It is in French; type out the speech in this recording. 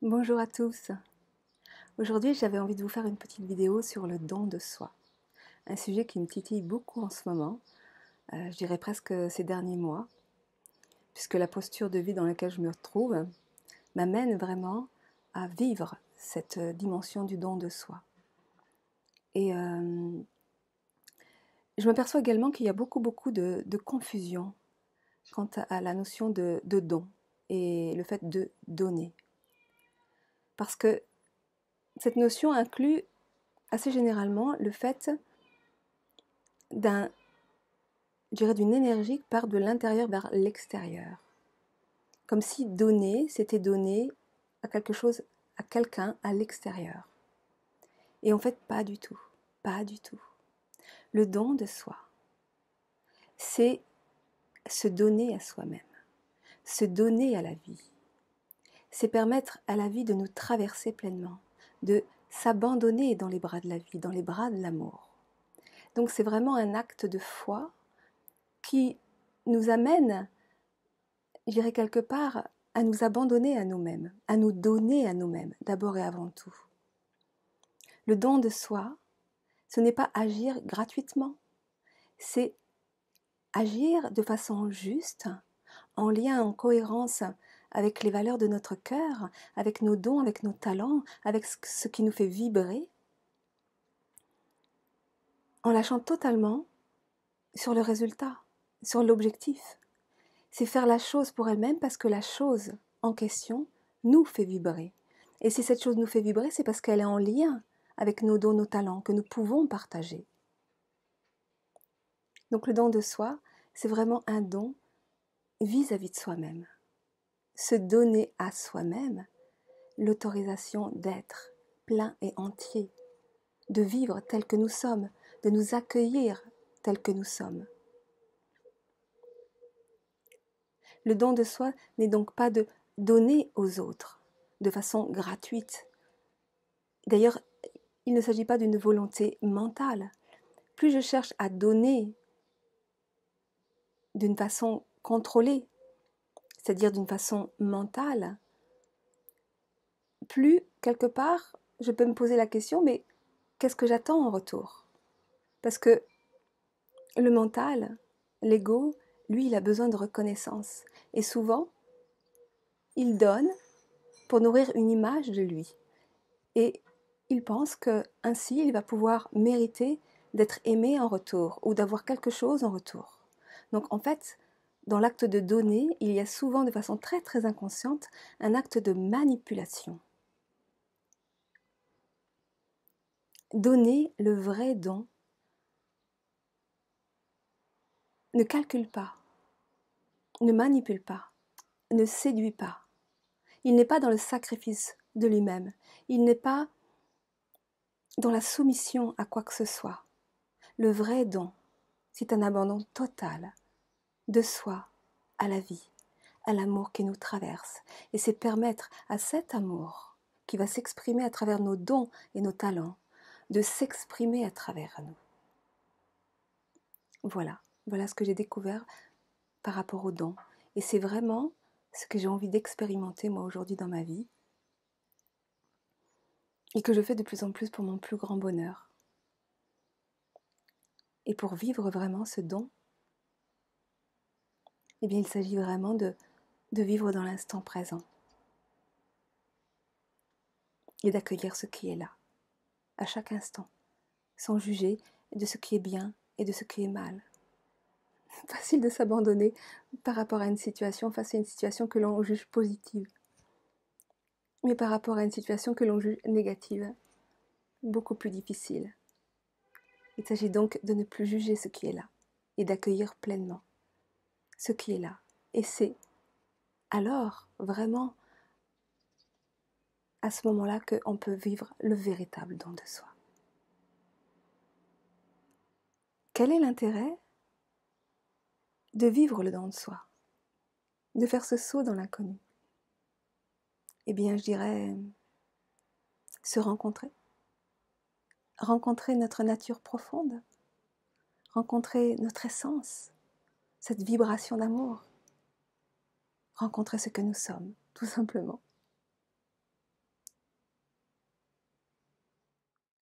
Bonjour à tous. Aujourd'hui, j'avais envie de vous faire une petite vidéo sur le don de soi. Un sujet qui me titille beaucoup en ce moment, je dirais presque ces derniers mois, puisque la posture de vie dans laquelle je me retrouve m'amène vraiment à vivre cette dimension du don de soi. Et je m'aperçois également qu'il y a beaucoup de confusion quant à la notion de don et le fait de donner. Parce que cette notion inclut assez généralement le fait d'une énergie qui part de l'intérieur vers l'extérieur. Comme si donner, c'était donner à quelque chose, à quelqu'un à l'extérieur. Et en fait, pas du tout. Pas du tout. Le don de soi, c'est se donner à soi-même, se donner à la vie. C'est permettre à la vie de nous traverser pleinement, de s'abandonner dans les bras de la vie, dans les bras de l'amour. Donc c'est vraiment un acte de foi qui nous amène, je dirais quelque part, à nous abandonner à nous-mêmes, à nous donner à nous-mêmes, d'abord et avant tout. Le don de soi, ce n'est pas agir gratuitement, c'est agir de façon juste, en lien, en cohérence avec les valeurs de notre cœur, avec nos dons, avec nos talents, avec ce qui nous fait vibrer, en lâchant totalement sur le résultat, sur l'objectif. C'est faire la chose pour elle-même parce que la chose en question nous fait vibrer. Et si cette chose nous fait vibrer, c'est parce qu'elle est en lien avec nos dons, nos talents, que nous pouvons partager. Donc le don de soi, c'est vraiment un don vis-à-vis de soi-même. Se donner à soi-même l'autorisation d'être plein et entier, de vivre tel que nous sommes, de nous accueillir tel que nous sommes. Le don de soi n'est donc pas de donner aux autres de façon gratuite. D'ailleurs, il ne s'agit pas d'une volonté mentale. Plus je cherche à donner d'une façon contrôlée, c'est-à-dire d'une façon mentale, plus, quelque part, je peux me poser la question, mais qu'est-ce que j'attends en retour? Parce que le mental, l'ego, lui, il a besoin de reconnaissance. Et souvent, il donne pour nourrir une image de lui. Et il pense que ainsi il va pouvoir mériter d'être aimé en retour ou d'avoir quelque chose en retour. Donc en fait, dans l'acte de donner, il y a souvent de façon très très inconsciente un acte de manipulation. Donner le vrai don ne calcule pas, ne manipule pas, ne séduit pas. Il n'est pas dans le sacrifice de lui-même, il n'est pas dans la soumission à quoi que ce soit. Le vrai don, c'est un abandon total de soi à la vie, à l'amour qui nous traverse. Et c'est permettre à cet amour qui va s'exprimer à travers nos dons et nos talents, de s'exprimer à travers nous. Voilà ce que j'ai découvert par rapport aux dons. Et c'est vraiment ce que j'ai envie d'expérimenter moi aujourd'hui dans ma vie et que je fais de plus en plus pour mon plus grand bonheur. Et pour vivre vraiment ce don, eh bien il s'agit vraiment de vivre dans l'instant présent et d'accueillir ce qui est là, à chaque instant, sans juger de ce qui est bien et de ce qui est mal. Facile de s'abandonner par rapport à une situation, face à une situation que l'on juge positive. Mais par rapport à une situation que l'on juge négative, beaucoup plus difficile. Il s'agit donc de ne plus juger ce qui est là et d'accueillir pleinement ce qui est là. Et c'est alors vraiment à ce moment-là qu'on peut vivre le véritable don de soi. Quel est l'intérêt de vivre le don de soi, de faire ce saut dans l'inconnu? Eh bien, je dirais se rencontrer notre nature profonde, rencontrer notre essence, cette vibration d'amour, rencontrer ce que nous sommes, tout simplement.